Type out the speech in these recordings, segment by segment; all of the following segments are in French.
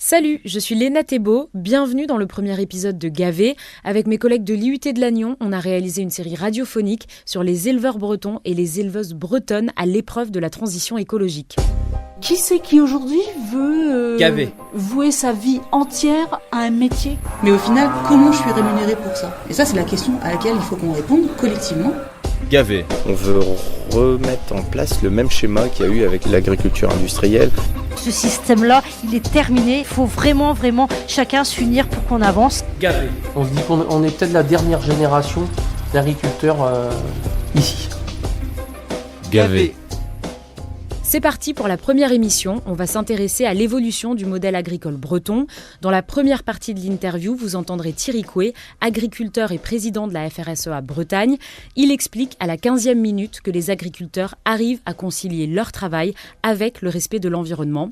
Salut, je suis Léna Thébault, bienvenue dans le premier épisode de Gavé. Avec mes collègues de l'IUT de Lannion, on a réalisé une série radiophonique sur les éleveurs bretons et les éleveuses bretonnes à l'épreuve de la transition écologique. Qui c'est qui aujourd'hui veut vouer sa vie entière à un métier ? Mais au final, comment je suis rémunérée pour ça ? Et ça, c'est la question à laquelle il faut qu'on réponde collectivement. Gavé. On veut remettre en place le même schéma qu'il y a eu avec l'agriculture industrielle. Ce système-là, il est terminé. Il faut vraiment chacun s'unir pour qu'on avance. Gavé. On se dit qu'on est peut-être la dernière génération d'agriculteurs ici. Gavé. C'est parti pour la première émission. On va s'intéresser à l'évolution du modèle agricole breton. Dans la première partie de l'interview, vous entendrez Thierry Coué, agriculteur et président de la FRSEA Bretagne. Il explique à la 15e minute que les agriculteurs arrivent à concilier leur travail avec le respect de l'environnement.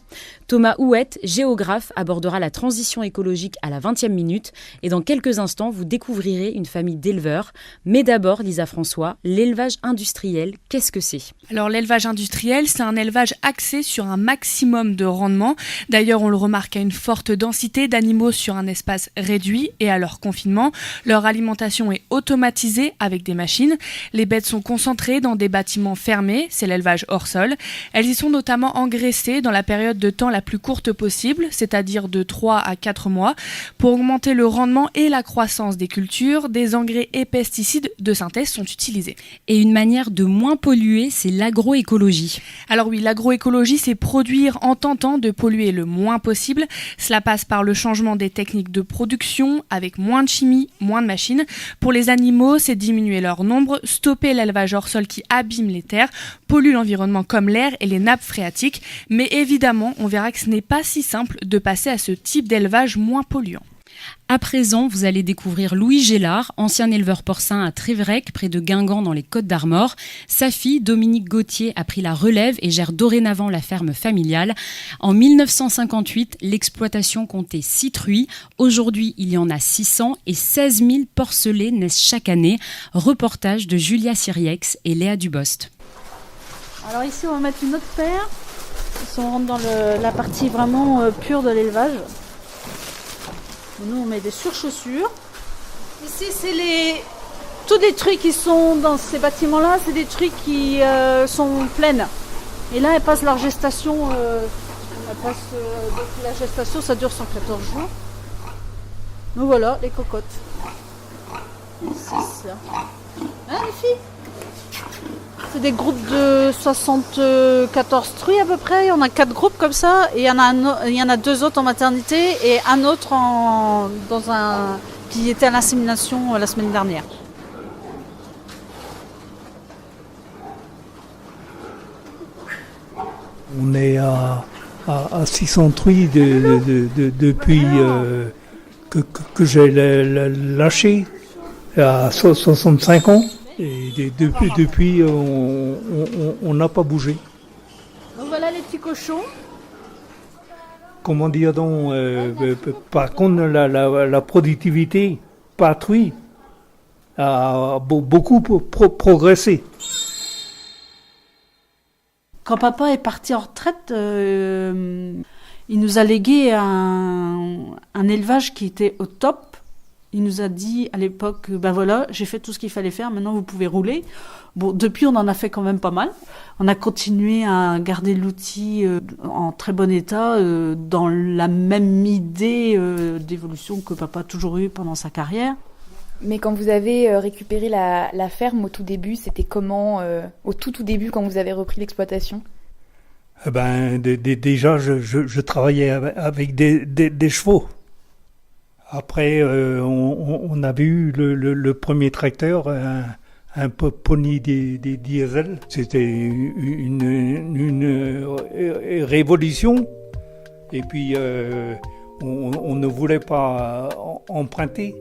Thomas Houette, géographe, abordera la transition écologique à la 20e minute. Et dans quelques instants, vous découvrirez une famille d'éleveurs. Mais d'abord, Lisa François, l'élevage industriel, qu'est-ce que c'est ? Alors l'élevage industriel, c'est un élevage axé sur un maximum de rendement. D'ailleurs, on le remarque à une forte densité d'animaux sur un espace réduit et à leur confinement. Leur alimentation est automatisée avec des machines. Les bêtes sont concentrées dans des bâtiments fermés, c'est l'élevage hors sol. Elles y sont notamment engraissées dans la période de temps la plus courte possible, c'est-à-dire de 3 à 4 mois, pour augmenter le rendement et la croissance des cultures. Des engrais et pesticides de synthèse sont utilisés. Et une manière de moins polluer, c'est l'agroécologie. Alors oui, l'agroécologie, c'est produire en tentant de polluer le moins possible. Cela passe par le changement des techniques de production, avec moins de chimie, moins de machines. Pour les animaux, c'est diminuer leur nombre, stopper l'élevage hors sol qui abîme les terres, pollue l'environnement comme l'air et les nappes phréatiques. Mais évidemment, on verra que ce n'est pas si simple de passer à ce type d'élevage moins polluant. À présent, vous allez découvrir Louis Gélard, ancien éleveur porcin à Trévrec, près de Guingamp dans les Côtes-d'Armor. Sa fille, Dominique Gauthier, a pris la relève et gère dorénavant la ferme familiale. En 1958, l'exploitation comptait 6 truies. Aujourd'hui, il y en a 600 et 16 000 porcelets naissent chaque année. Reportage de Julia Siriex et Léa Dubost. Alors ici, on va mettre une autre paire. On rentre dans la partie vraiment pure de l'élevage. Nous, on met des surchaussures. Ici, c'est tous les truies qui sont dans ces bâtiments-là, c'est des truies qui sont pleines. Et là, elles passent leur gestation. Donc la gestation, ça dure 114 jours. Donc voilà, les cocottes. C'est ça. Hein, les filles ? C'est des groupes de 74 truies à peu près. On a 4 groupes comme ça. Et il y en a 2 autres en maternité et un autre qui était à l'insémination la semaine dernière. On est à 600 truies depuis que j'ai lâché à 65 ans. Et depuis on n'a pas bougé. Donc voilà les petits cochons. Comment dire donc par contre, la productivité par truie a beaucoup progressé. Quand papa est parti en retraite, il nous a légué un élevage qui était au top. Il nous a dit à l'époque, voilà, j'ai fait tout ce qu'il fallait faire, maintenant vous pouvez rouler. Bon, depuis on en a fait quand même pas mal. On a continué à garder l'outil en très bon état, dans la même idée d'évolution que papa a toujours eu pendant sa carrière. Mais quand vous avez récupéré la ferme au tout début, c'était comment au tout début quand vous avez repris l'exploitation ? Déjà je travaillais avec des chevaux. Après, on avait eu le premier tracteur, un pony des diesel. C'était une révolution. Et puis, on ne voulait pas emprunter.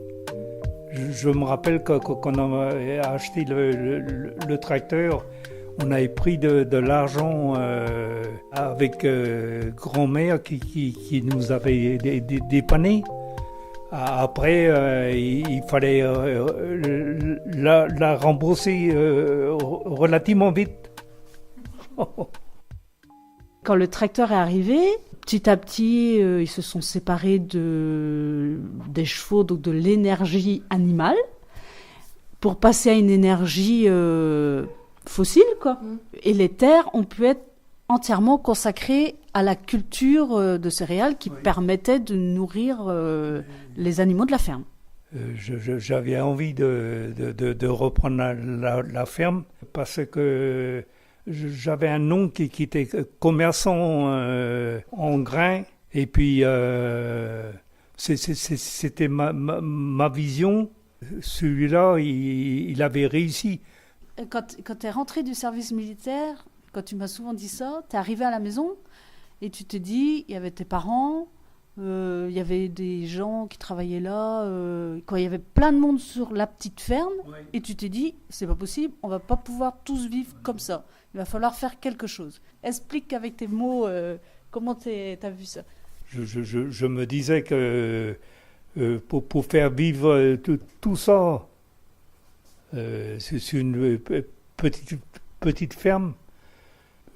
Je me rappelle qu'on avait acheté le tracteur, on avait pris de l'argent avec grand-mère qui nous avait dépanné. Après, il fallait la rembourser relativement vite. Quand le tracteur est arrivé, petit à petit, ils se sont séparés des chevaux, donc de l'énergie animale, pour passer à une énergie fossile, quoi. Et les terres ont pu être entièrement consacrées à la culture de céréales qui permettait de nourrir les animaux de la ferme. J'avais envie de reprendre la ferme parce que j'avais un oncle qui était commerçant en grains et puis c'était ma vision. Celui-là, il avait réussi. Quand tu es rentré du service militaire, quand tu m'as souvent dit ça, tu es arrivé à la maison et tu te dis, il y avait tes parents, il y avait des gens qui travaillaient là, quand il y avait plein de monde sur la petite ferme, et tu t'es dit, c'est pas possible, on va pas pouvoir tous vivre comme ça. Il va falloir faire quelque chose. Explique avec tes mots comment t'as vu ça. Je me disais que pour faire vivre tout ça sur une petite ferme,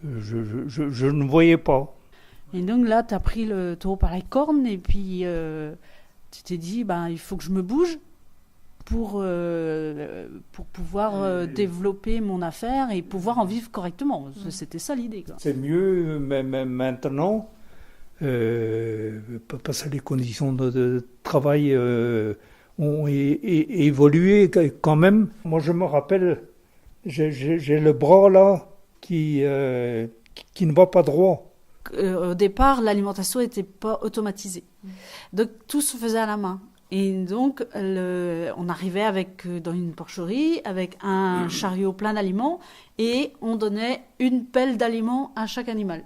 je ne voyais pas. Et donc là, tu as pris le taureau par les cornes et puis tu t'es dit, il faut que je me bouge pour pouvoir développer mon affaire et pouvoir en vivre correctement. C'était ça l'idée, quoi. C'est mieux maintenant, parce que les conditions de travail ont évolué quand même. Moi, je me rappelle, j'ai le bras là qui ne va pas droit. Au départ, l'alimentation n'était pas automatisée. Donc, tout se faisait à la main. Et donc, on arrivait dans une porcherie avec un chariot plein d'aliments et on donnait une pelle d'aliments à chaque animal.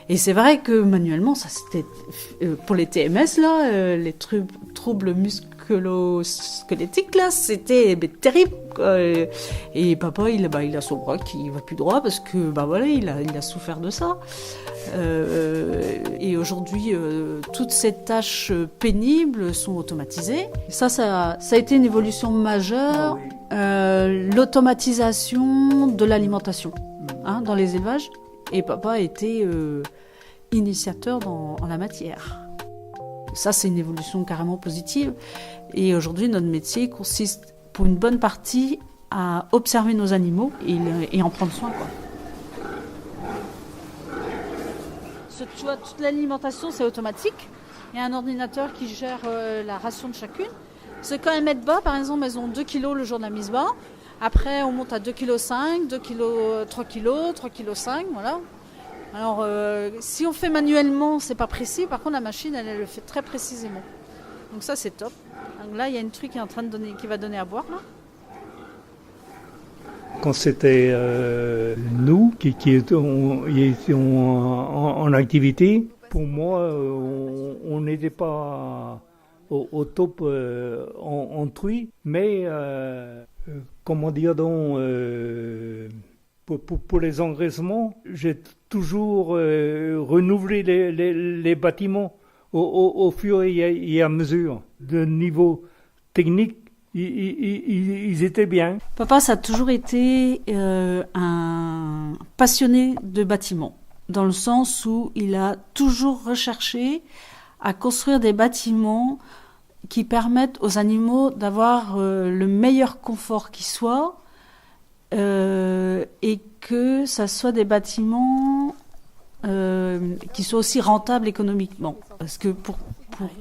Et c'est vrai que manuellement, ça c'était pour les TMS là, les troubles musculo-squelettiques là, c'était terrible. Et papa, il a son bras qui va plus droit parce que il a souffert de ça. Et aujourd'hui, toutes ces tâches pénibles sont automatisées. Et ça a été une évolution majeure. L'automatisation de l'alimentation dans les élevages. Et papa a été initiateur en la matière. Ça, c'est une évolution carrément positive. Et aujourd'hui, notre métier consiste, pour une bonne partie, à observer nos animaux et en prendre soin, quoi. Tu vois, toute l'alimentation, c'est automatique. Il y a un ordinateur qui gère la ration de chacune. C'est quand elles mettent bas, par exemple, elles ont 2 kilos le jour de la mise bas. Après, on monte à 2,5 kg, 2 kg, 3 kg, 3,5 kg, voilà. Alors, si on fait manuellement, c'est pas précis. Par contre, la machine, elle le fait très précisément. Donc ça, c'est top. Donc là, il y a une truc qui est en train de qui va donner à boire, là. Quand c'était nous qui étions en activité, pour moi, on n'était pas au top en truie, mais comment dire donc, pour les engraissements, j'ai toujours renouvelé les bâtiments au fur et à mesure. De niveau technique, ils étaient bien. Papa, ça a toujours été un passionné de bâtiments, dans le sens où il a toujours recherché à construire des bâtiments qui permettent aux animaux d'avoir le meilleur confort qui soit, et que ça soit des bâtiments qui soient aussi rentables économiquement. Parce que pour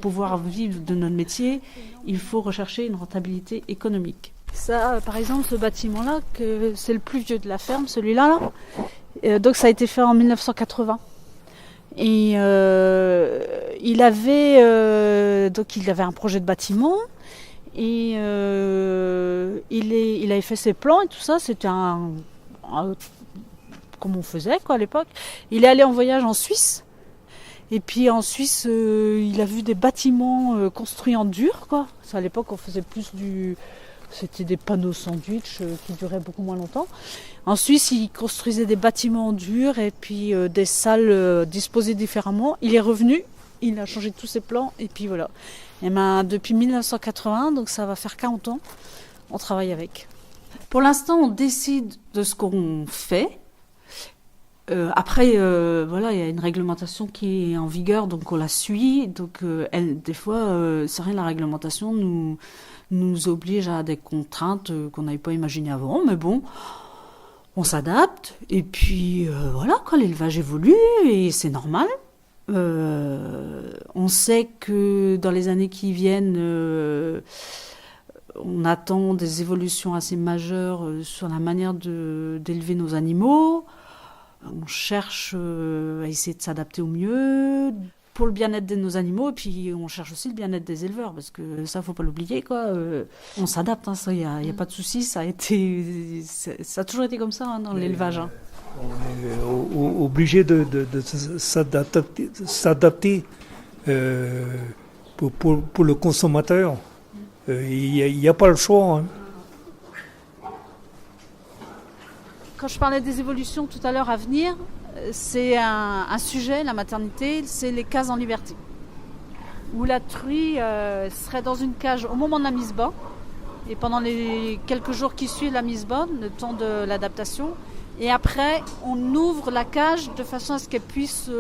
pouvoir vivre de notre métier, il faut rechercher une rentabilité économique. Ça, par exemple, ce bâtiment-là, c'est le plus vieux de la ferme, celui-là. Donc ça a été fait en 1980. Et il avait un projet de bâtiment. Et il avait fait ses plans et tout ça. C'était comme on faisait à l'époque. Il est allé en voyage en Suisse. Et puis en Suisse, il a vu des bâtiments construits en dur, quoi. À l'époque, on faisait plus c'était des panneaux sandwich qui duraient beaucoup moins longtemps. En Suisse, il construisait des bâtiments en dur et puis des salles disposées différemment. Il est revenu, il a changé tous ses plans et puis voilà. Et depuis 1980, donc ça va faire 40 ans, on travaille avec. Pour l'instant, on décide de ce qu'on fait. Après, voilà, il y a une réglementation qui est en vigueur, donc on la suit. Donc, des fois, c'est rien, la réglementation nous oblige à des contraintes qu'on n'avait pas imaginées avant. Mais bon, on s'adapte. Et puis, voilà, quoi, l'élevage évolue et c'est normal. On sait que dans les années qui viennent, on attend des évolutions assez majeures sur la manière d'élever nos animaux. On cherche à essayer de s'adapter au mieux pour le bien-être de nos animaux, et puis on cherche aussi le bien-être des éleveurs, parce que ça, faut pas l'oublier, quoi. On s'adapte, hein, ça, y a pas de souci. Ça a toujours été comme ça, hein, dans l'élevage. Hein. On est obligé de s'adapter pour le consommateur. Il n'y a pas le choix. Hein. Quand je parlais des évolutions tout à l'heure à venir, c'est un sujet, la maternité, c'est les cases en liberté. Où la truie serait dans une cage au moment de la mise bas, et pendant les quelques jours qui suivent la mise bas, le temps de l'adaptation, et après on ouvre la cage de façon à ce qu'elle puisse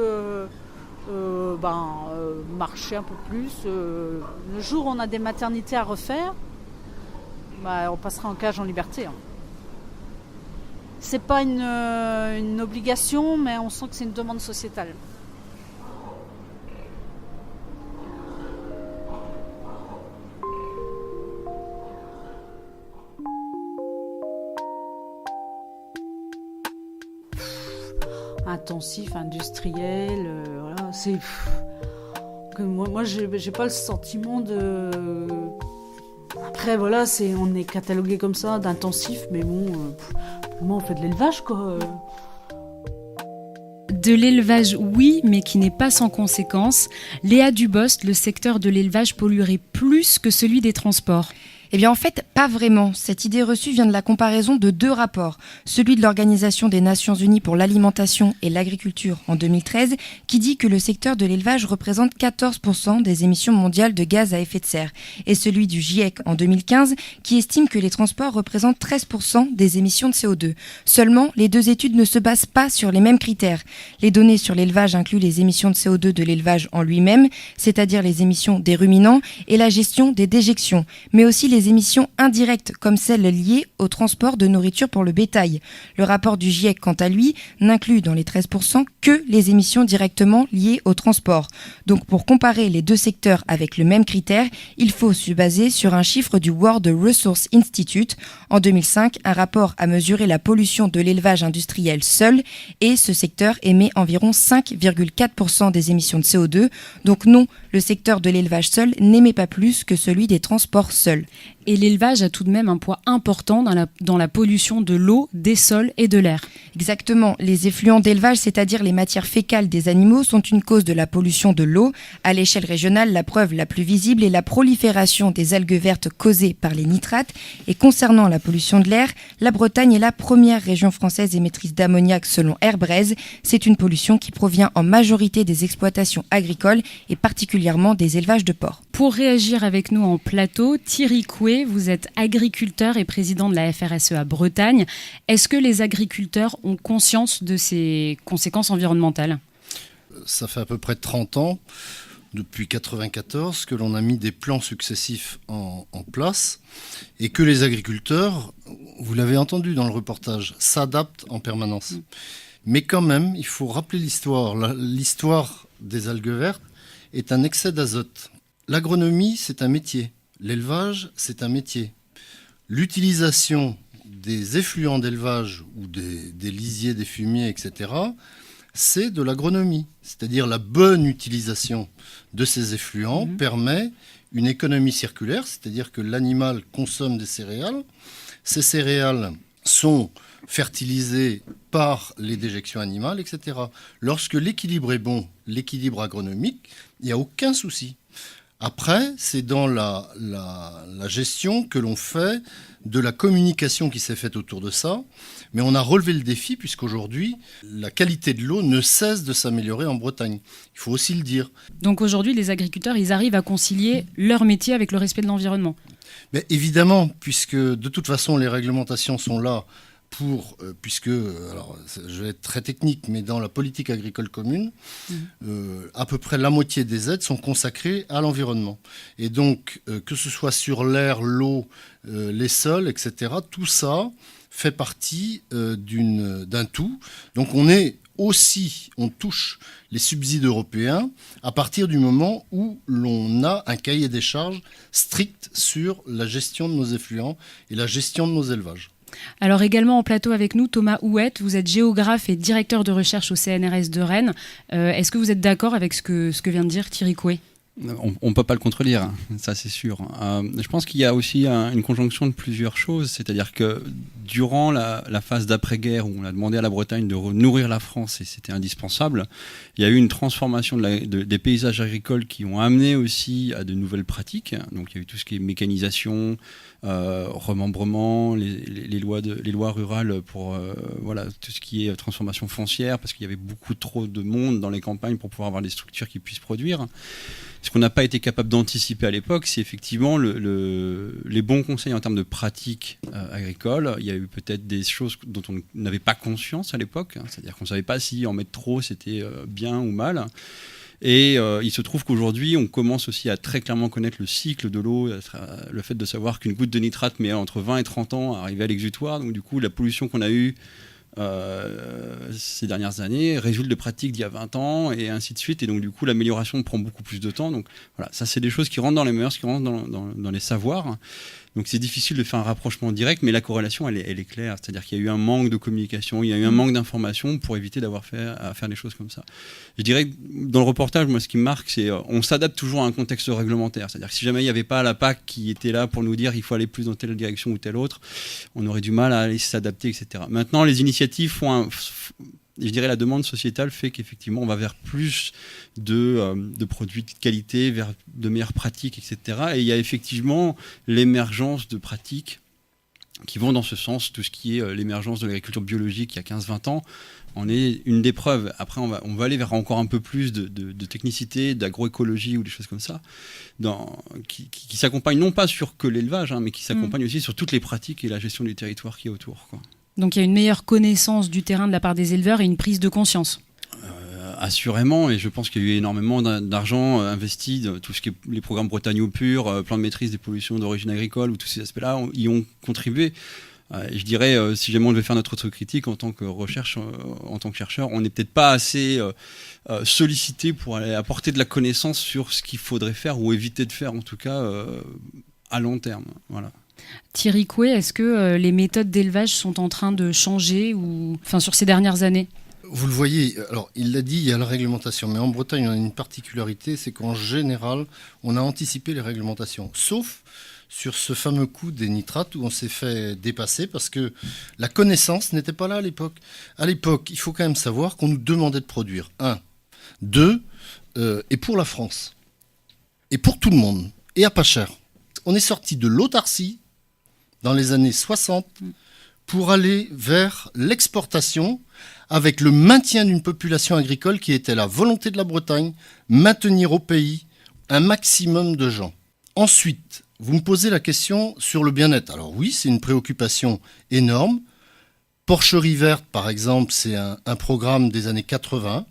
marcher un peu plus. Le jour où on a des maternités à refaire, on passera en cage en liberté. Hein. C'est pas une obligation, mais on sent que c'est une demande sociétale. Intensif, industriel, voilà, c'est... Moi j'ai pas le sentiment de... Après, voilà, on est catalogué comme ça, d'intensif, mais bon, pour moi, on fait de l'élevage, quoi. De l'élevage, oui, mais qui n'est pas sans conséquences. Léa Dubost, le secteur de l'élevage polluerait plus que celui des transports. Eh bien en fait, pas vraiment. Cette idée reçue vient de la comparaison de 2 rapports. Celui de l'Organisation des Nations Unies pour l'alimentation et l'agriculture en 2013, qui dit que le secteur de l'élevage représente 14% des émissions mondiales de gaz à effet de serre. Et celui du GIEC en 2015, qui estime que les transports représentent 13% des émissions de CO2. Seulement, les 2 études ne se basent pas sur les mêmes critères. Les données sur l'élevage incluent les émissions de CO2 de l'élevage en lui-même, c'est-à-dire les émissions des ruminants et la gestion des déjections, mais aussi les émissions indirectes comme celles liées au transport de nourriture pour le bétail. Le rapport du GIEC, quant à lui, n'inclut dans les 13% que les émissions directement liées au transport. Donc pour comparer les 2 secteurs avec le même critère, il faut se baser sur un chiffre du World Resources Institute. En 2005, un rapport a mesuré la pollution de l'élevage industriel seul et ce secteur émet environ 5,4% des émissions de CO2. Donc non, le secteur de l'élevage seul n'émet pas plus que celui des transports seuls. Et l'élevage a tout de même un poids important dans la pollution de l'eau, des sols et de l'air. Exactement. Les effluents d'élevage, c'est-à-dire les matières fécales des animaux, sont une cause de la pollution de l'eau. À l'échelle régionale, la preuve la plus visible est la prolifération des algues vertes causées par les nitrates. Et concernant la pollution de l'air, la Bretagne est la première région française émettrice d'ammoniac selon Airbraise. C'est une pollution qui provient en majorité des exploitations agricoles et particulièrement des élevages de porcs. Pour réagir avec nous en plateau, Thierry Coué, vous êtes agriculteur et président de la FRSEA Bretagne. Est-ce que les agriculteurs ont conscience de ces conséquences environnementales ? Ça fait à peu près 30 ans, depuis 1994, que l'on a mis des plans successifs en place et que les agriculteurs, vous l'avez entendu dans le reportage, s'adaptent en permanence. Mais quand même, il faut rappeler l'histoire. L'histoire des algues vertes est un excès d'azote. L'agronomie, c'est un métier. L'élevage, c'est un métier. L'utilisation des effluents d'élevage ou des lisiers, des fumiers, etc., c'est de l'agronomie. C'est-à-dire la bonne utilisation de ces effluents permet une économie circulaire, c'est-à-dire que l'animal consomme des céréales. Ces céréales sont fertilisées par les déjections animales, etc. Lorsque l'équilibre est bon, l'équilibre agronomique, il n'y a aucun souci. Après, c'est dans la gestion que l'on fait de la communication qui s'est faite autour de ça. Mais on a relevé le défi puisqu'aujourd'hui, la qualité de l'eau ne cesse de s'améliorer en Bretagne. Il faut aussi le dire. Donc aujourd'hui, les agriculteurs, ils arrivent à concilier leur métier avec le respect de l'environnement ? Mais évidemment, puisque de toute façon, les réglementations sont là puisque, alors je vais être très technique, mais dans la politique agricole commune, à peu près la moitié des aides sont consacrées à l'environnement. Et donc, que ce soit sur l'air, l'eau, les sols, etc., tout ça fait partie d'un tout. Donc on touche les subsides européens à partir du moment où l'on a un cahier des charges strict sur la gestion de nos effluents et la gestion de nos élevages. Alors également en plateau avec nous, Thomas Houette, vous êtes géographe et directeur de recherche au CNRS de Rennes. Est-ce que vous êtes d'accord avec ce que vient de dire Thierry Coué ? On ne peut pas le contredire, hein, ça c'est sûr. Je pense qu'il y a aussi une conjonction de plusieurs choses, c'est-à-dire que durant la phase d'après-guerre où on a demandé à la Bretagne de nourrir la France et c'était indispensable, il y a eu une transformation des paysages agricoles qui ont amené aussi à de nouvelles pratiques. Donc il y a eu tout ce qui est mécanisation, remembrement, les lois rurales pour tout ce qui est transformation foncière, parce qu'il y avait beaucoup trop de monde dans les campagnes pour pouvoir avoir des structures qui puissent produire. Ce qu'on n'a pas été capable d'anticiper à l'époque, c'est effectivement les bons conseils en termes de pratiques agricoles. Il y a eu peut-être des choses dont on n'avait pas conscience à l'époque, hein, c'est-à-dire qu'on ne savait pas si en mettre trop c'était bien ou mal. Et il se trouve qu'aujourd'hui, on commence aussi à très clairement connaître le cycle de l'eau, le fait de savoir qu'une goutte de nitrate met entre 20 et 30 ans à arriver à l'exutoire. Donc du coup, la pollution qu'on a eue ces dernières années résulte de pratiques d'il y a 20 ans et ainsi de suite. Et donc du coup, l'amélioration prend beaucoup plus de temps. Donc voilà, ça c'est des choses qui rentrent dans les mœurs, qui rentrent dans les savoirs. Donc c'est difficile de faire un rapprochement direct, mais la corrélation, elle est claire. C'est-à-dire qu'il y a eu un manque de communication, il y a eu un manque d'information pour éviter d'avoir à faire des choses comme ça. Je dirais que dans le reportage, moi, ce qui me marque, c'est on s'adapte toujours à un contexte réglementaire. C'est-à-dire que si jamais il n'y avait pas la PAC qui était là pour nous dire il faut aller plus dans telle direction ou telle autre, on aurait du mal à aller s'adapter, etc. Maintenant, les initiatives je dirais la demande sociétale fait qu'effectivement on va vers plus de produits de qualité, vers de meilleures pratiques, etc. Et il y a effectivement l'émergence de pratiques qui vont dans ce sens. Tout ce qui est l'émergence de l'agriculture biologique il y a 15-20 ans en est une des preuves. Après on va aller vers encore un peu plus de technicité, d'agroécologie ou des choses comme ça, qui s'accompagnent non pas sur que l'élevage, hein, mais qui s'accompagnent aussi sur toutes les pratiques et la gestion du territoire qui est autour, quoi. Donc il y a une meilleure connaissance du terrain de la part des éleveurs et une prise de conscience. Assurément, et je pense qu'il y a eu énormément d'argent investi dans tout ce qui est les programmes Bretagne au pur, plan de maîtrise des pollutions d'origine agricole, où tous ces aspects-là y ont contribué. Et je dirais, si jamais on devait faire notre autocritique en tant que en tant que chercheur, on n'est peut-être pas assez sollicité pour aller apporter de la connaissance sur ce qu'il faudrait faire ou éviter de faire, en tout cas à long terme. Voilà. Thierry Coué, est-ce que les méthodes d'élevage sont en train de changer sur ces dernières années ? Vous le voyez, alors il l'a dit, il y a la réglementation, mais en Bretagne on a une particularité, c'est qu'en général on a anticipé les réglementations, sauf sur ce fameux coup des nitrates où on s'est fait dépasser parce que la connaissance n'était pas là à l'époque. À l'époque, il faut quand même savoir qu'on nous demandait de produire, 1, 2, et pour la France, et pour tout le monde, et à pas cher. On est sorti de l'autarcie dans les années 60 pour aller vers l'exportation avec le maintien d'une population agricole qui était la volonté de la Bretagne, maintenir au pays un maximum de gens. Ensuite, vous me posez la question sur le bien-être. Alors oui, c'est une préoccupation énorme. Porcherie verte, par exemple, c'est un programme des années 80.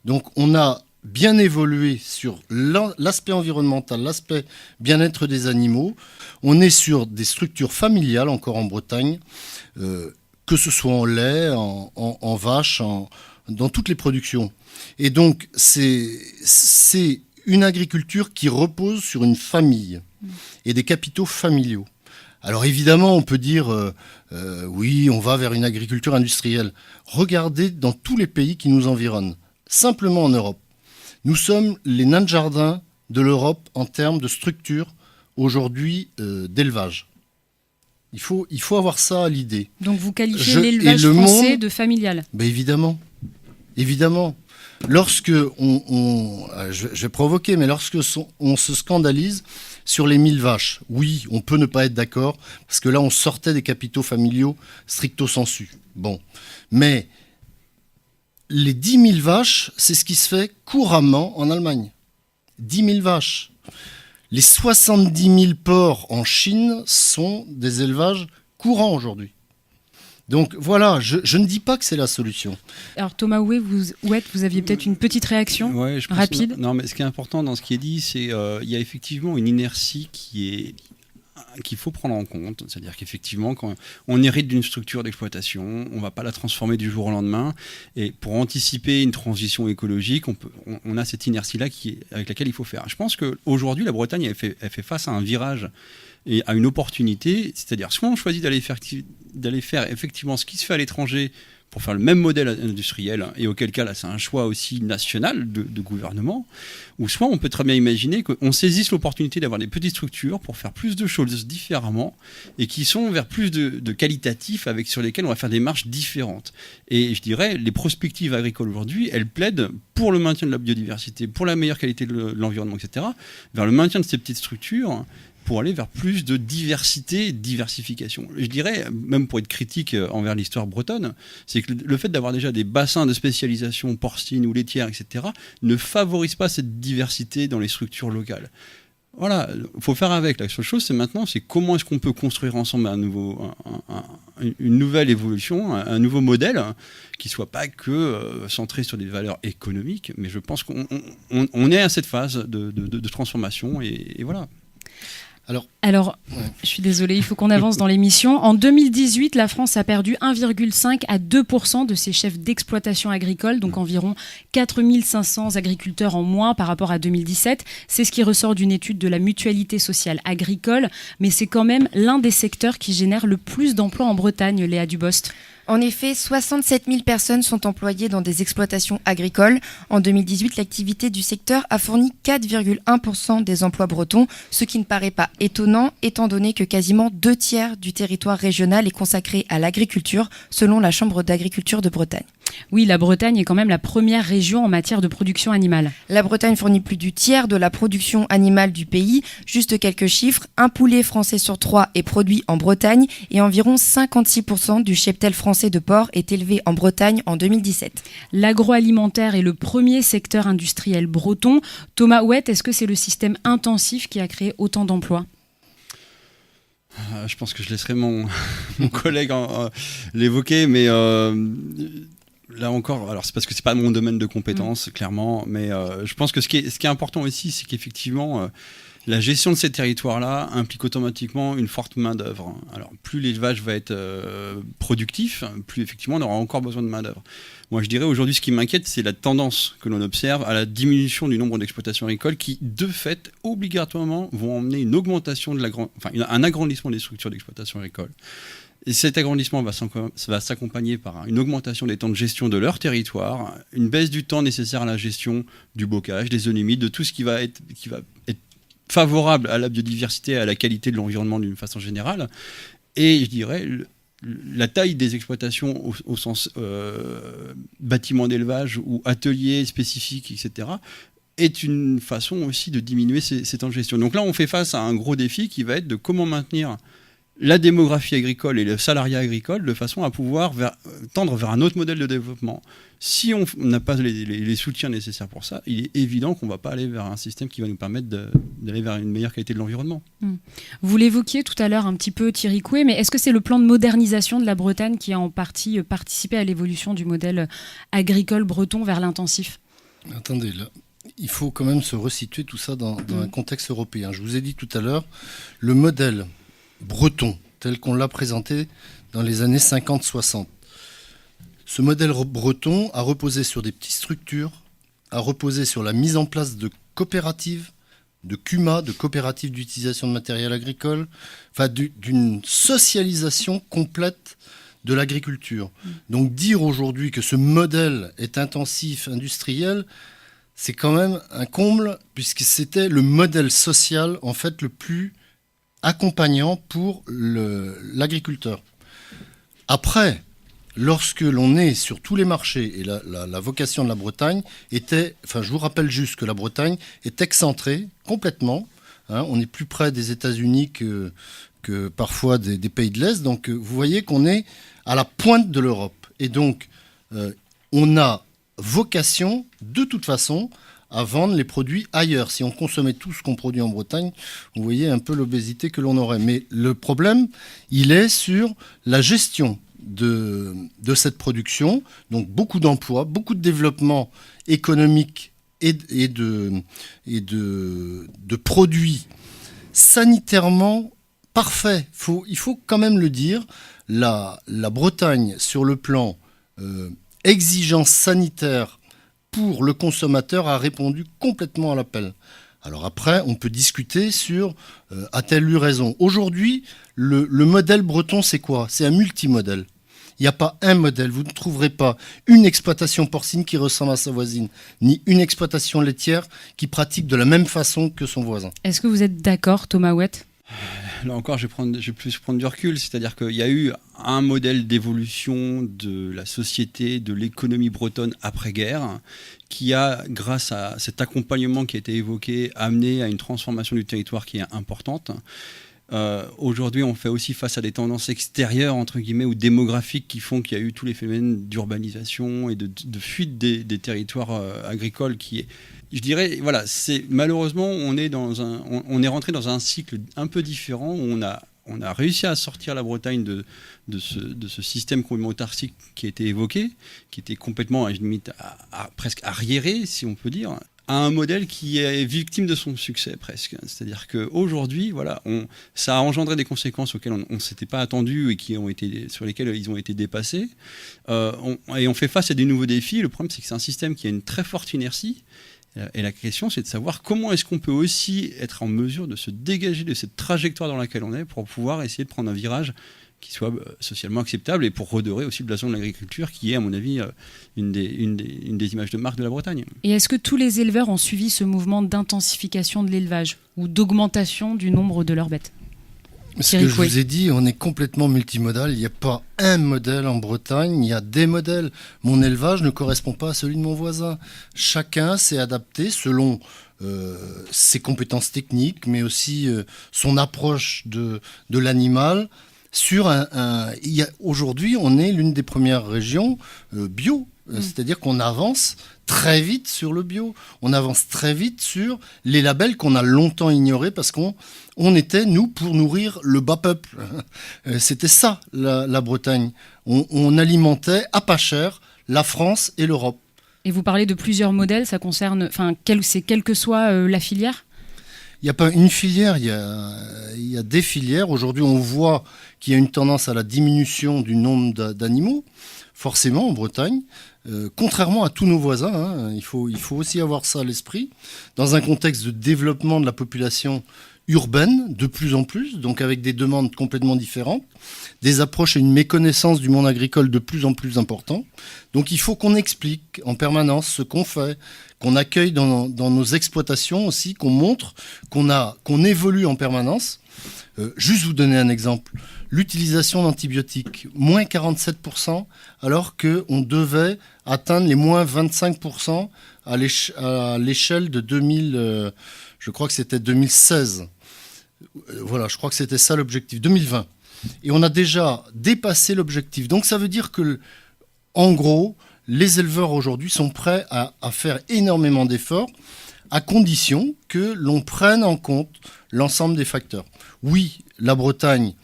Donc on a bien évolué sur l'aspect environnemental, l'aspect bien-être des animaux. On est sur des structures familiales encore en Bretagne, que ce soit en lait, en vache, dans toutes les productions. Et donc c'est une agriculture qui repose sur une famille et des capitaux familiaux. Alors évidemment, on peut dire oui, on va vers une agriculture industrielle. Regardez dans tous les pays qui nous environnent, simplement en Europe. Nous sommes les nains de jardin de l'Europe en termes de structure aujourd'hui d'élevage. Il faut avoir ça à l'idée. Donc vous qualifiez l'élevage français de familial ? Ben évidemment. Lorsque je vais provoquer, mais lorsque on se scandalise sur les 1000 vaches, oui, on peut ne pas être d'accord, parce que là on sortait des capitaux familiaux stricto sensu. Bon, mais les 10 000 vaches, c'est ce qui se fait couramment en Allemagne. 10 000 vaches. Les 70 000 porcs en Chine sont des élevages courants aujourd'hui. Donc voilà, je ne dis pas que c'est la solution. Alors Thomas Houet, vous aviez peut-être une petite réaction rapide. Non, mais ce qui est important dans ce qui est dit, c'est qu'il y a effectivement une inertie qu'il faut prendre en compte. C'est-à-dire qu'effectivement, quand on hérite d'une structure d'exploitation, on ne va pas la transformer du jour au lendemain. Et pour anticiper une transition écologique, on a cette inertie-là avec laquelle il faut faire. Je pense qu'aujourd'hui, la Bretagne elle fait face à un virage et à une opportunité. C'est-à-dire, soit on choisit d'aller faire effectivement ce qui se fait à l'étranger pour faire le même modèle industriel, et auquel cas là c'est un choix aussi national de gouvernement, ou soit on peut très bien imaginer qu'on saisisse l'opportunité d'avoir des petites structures pour faire plus de choses différemment et qui sont vers plus de qualitatifs sur lesquels on va faire des marches différentes. Et je dirais, les prospectives agricoles aujourd'hui, elles plaident pour le maintien de la biodiversité, pour la meilleure qualité de l'environnement, etc., vers le maintien de ces petites structures, pour aller vers plus de diversité et de diversification. Je dirais, même pour être critique envers l'histoire bretonne, c'est que le fait d'avoir déjà des bassins de spécialisation porcine ou laitière, etc., ne favorise pas cette diversité dans les structures locales. Voilà, il faut faire avec. La seule chose, c'est comment est-ce qu'on peut construire ensemble une nouvelle évolution, un nouveau modèle qui ne soit pas que centré sur des valeurs économiques, mais je pense qu'on est à cette phase de transformation et voilà. Alors, je suis désolée, il faut qu'on avance dans l'émission. En 2018, la France a perdu 1,5 à 2% de ses chefs d'exploitation agricole, donc environ 4500 agriculteurs en moins par rapport à 2017. C'est ce qui ressort d'une étude de la Mutualité sociale agricole, mais c'est quand même l'un des secteurs qui génère le plus d'emplois en Bretagne, Léa Dubost. En effet, 67 000 personnes sont employées dans des exploitations agricoles. En 2018, l'activité du secteur a fourni 4,1% des emplois bretons, ce qui ne paraît pas étonnant, étant donné que quasiment 2/3 du territoire régional est consacré à l'agriculture, selon la Chambre d'agriculture de Bretagne. Oui, la Bretagne est quand même la première région en matière de production animale. La Bretagne fournit plus du tiers de la production animale du pays. Juste quelques chiffres, un poulet français sur 3 est produit en Bretagne et environ 56% du cheptel français de porc est élevé en Bretagne en 2017. L'agroalimentaire est le premier secteur industriel breton. Thomas Houet, est-ce que c'est le système intensif qui a créé autant d'emplois ? Je pense que je laisserai mon collègue l'évoquer, mais là encore, alors c'est parce que c'est pas mon domaine de compétence, clairement, mais je pense que ce qui est important aussi, c'est qu'effectivement, la gestion de ces territoires-là implique automatiquement une forte main-d'œuvre. Alors, plus l'élevage va être productif, plus effectivement on aura encore besoin de main-d'œuvre. Moi, je dirais aujourd'hui, ce qui m'inquiète, c'est la tendance que l'on observe à la diminution du nombre d'exploitations agricoles qui, de fait, obligatoirement, vont emmener une augmentation un agrandissement des structures d'exploitation agricole. Et cet agrandissement va s'accompagner par une augmentation des temps de gestion de leur territoire, une baisse du temps nécessaire à la gestion du bocage, des zones humides, de tout ce qui va être favorable à la biodiversité et à la qualité de l'environnement d'une façon générale. Et je dirais, la taille des exploitations au sens bâtiment d'élevage ou atelier spécifique, etc., est une façon aussi de diminuer ces temps de gestion. Donc là, on fait face à un gros défi qui va être de comment maintenir la démographie agricole et le salariat agricole de façon à pouvoir tendre vers un autre modèle de développement. Si on n'a pas les soutiens nécessaires pour ça, il est évident qu'on ne va pas aller vers un système qui va nous permettre d'aller vers une meilleure qualité de l'environnement. Vous l'évoquiez tout à l'heure un petit peu, Thierry Coué, mais est-ce que c'est le plan de modernisation de la Bretagne qui a en partie participé à l'évolution du modèle agricole breton vers l'intensif ? Attendez, là, il faut quand même se resituer tout ça dans un contexte européen. Je vous ai dit tout à l'heure, le modèle breton, tel qu'on l'a présenté dans les années 50-60. Ce modèle breton a reposé sur des petites structures, a reposé sur la mise en place de coopératives, de CUMA, de coopératives d'utilisation de matériel agricole, enfin d'une socialisation complète de l'agriculture. Donc dire aujourd'hui que ce modèle est intensif, industriel, c'est quand même un comble, puisque c'était le modèle social en fait le plus accompagnant pour l'agriculteur. Après, lorsque l'on est sur tous les marchés, et la vocation de la Bretagne était, je vous rappelle juste que la Bretagne est excentrée complètement, on est plus près des États-Unis que parfois des pays de l'Est, donc vous voyez qu'on est à la pointe de l'Europe. Et donc, on a vocation, de toute façon, à vendre les produits ailleurs. Si on consommait tout ce qu'on produit en Bretagne, vous voyez un peu l'obésité que l'on aurait. Mais le problème, il est sur la gestion de cette production, donc beaucoup d'emplois, beaucoup de développement économique et de produits sanitairement parfaits. Il faut quand même le dire, la Bretagne, sur le plan exigence sanitaire pour le consommateur, a répondu complètement à l'appel. Alors après, on peut discuter sur a-t-elle eu raison. Aujourd'hui, le modèle breton, c'est quoi ? C'est un multimodèle. Il n'y a pas un modèle. Vous ne trouverez pas une exploitation porcine qui ressemble à sa voisine, ni une exploitation laitière qui pratique de la même façon que son voisin. Est-ce que vous êtes d'accord, Thomas Houette ? Là encore, je vais plus prendre du recul. C'est-à-dire qu'il y a eu un modèle d'évolution de la société, de l'économie bretonne après-guerre, qui a, grâce à cet accompagnement qui a été évoqué, amené à une transformation du territoire qui est importante. Aujourd'hui, on fait aussi face à des tendances extérieures, entre guillemets, ou démographiques, qui font qu'il y a eu tous les phénomènes d'urbanisation et de fuite des territoires agricoles qui est... Je dirais, voilà, malheureusement, on est rentré dans un cycle un peu différent où on a réussi à sortir la Bretagne de ce système complètement autarcique qui a été évoqué, qui était complètement, à limite, presque arriéré, si on peut dire, à un modèle qui est victime de son succès presque. C'est-à-dire qu'aujourd'hui, voilà, ça a engendré des conséquences auxquelles on ne s'était pas attendu et sur lesquelles ils ont été dépassés. Et on fait face à des nouveaux défis. Le problème, c'est que c'est un système qui a une très forte inertie. Et la question, c'est de savoir comment est-ce qu'on peut aussi être en mesure de se dégager de cette trajectoire dans laquelle on est pour pouvoir essayer de prendre un virage qui soit socialement acceptable et pour redorer aussi le blason de l'agriculture qui est, à mon avis, une des images de marque de la Bretagne. Et est-ce que tous les éleveurs ont suivi ce mouvement d'intensification de l'élevage ou d'augmentation du nombre de leurs bêtes ? Ce que je vous ai dit, on est complètement multimodal. Il n'y a pas un modèle en Bretagne, il y a des modèles. Mon élevage ne correspond pas à celui de mon voisin. Chacun s'est adapté selon ses compétences techniques, mais aussi son approche de l'animal. Aujourd'hui, on est l'une des premières régions bio. C'est-à-dire qu'on avance très vite sur le bio. On avance très vite sur les labels qu'on a longtemps ignorés parce qu'on était, nous, pour nourrir le bas peuple. C'était ça, la Bretagne. On alimentait à pas cher la France et l'Europe. Et vous parlez de plusieurs modèles, ça concerne, quelle que soit la filière ? Il n'y a pas une filière, il y a des filières. Aujourd'hui, on voit qu'il y a une tendance à la diminution du nombre d'animaux, forcément en Bretagne, contrairement à tous nos voisins. Hein, il faut aussi avoir ça à l'esprit, dans un contexte de développement de la population urbaine, de plus en plus, donc avec des demandes complètement différentes, des approches et une méconnaissance du monde agricole de plus en plus important. Donc il faut qu'on explique en permanence ce qu'on fait, qu'on accueille dans nos exploitations aussi, qu'on montre qu'on évolue en permanence. Juste vous donner un exemple, l'utilisation d'antibiotiques, moins 47%, alors qu'on devait atteindre les moins 25% à l'échelle de 2000, je crois que c'était 2016. Voilà, je crois que c'était ça l'objectif, 2020. Et on a déjà dépassé l'objectif. Donc ça veut dire que, en gros, les éleveurs aujourd'hui sont prêts à faire énormément d'efforts, à condition que l'on prenne en compte l'ensemble des facteurs. Oui, la Bretagne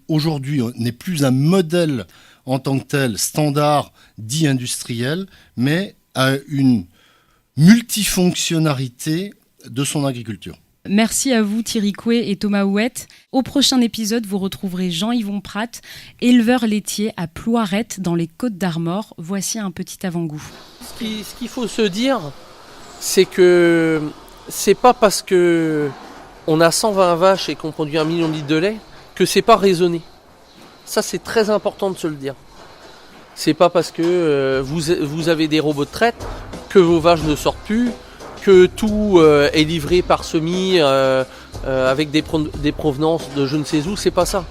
aujourd'hui n'est plus un modèle en tant que tel, standard dit industriel, mais a une multifonctionnalité de son agriculture. Merci à vous Thierry Coué et Thomas Houette. Au prochain épisode, vous retrouverez Jean-Yvon Pratt, éleveur laitier à Ploirette dans les Côtes-d'Armor. Voici un petit avant-goût. Ce qu'il faut se dire, c'est que c'est pas parce que on a 120 vaches et qu'on produit 1 million de litres de lait que c'est pas raisonné. Ça, c'est très important de se le dire. C'est pas parce que vous avez des robots de traite que vos vaches ne sortent plus, que tout est livré par semis avec des provenances de je ne sais où, c'est pas ça.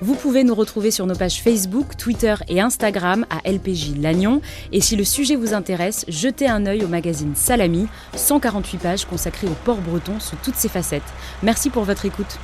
Vous pouvez nous retrouver sur nos pages Facebook, Twitter et Instagram à LPJ Lannion. Et si le sujet vous intéresse, jetez un œil au magazine Salami, 148 pages consacrées au porc breton sous toutes ses facettes. Merci pour votre écoute.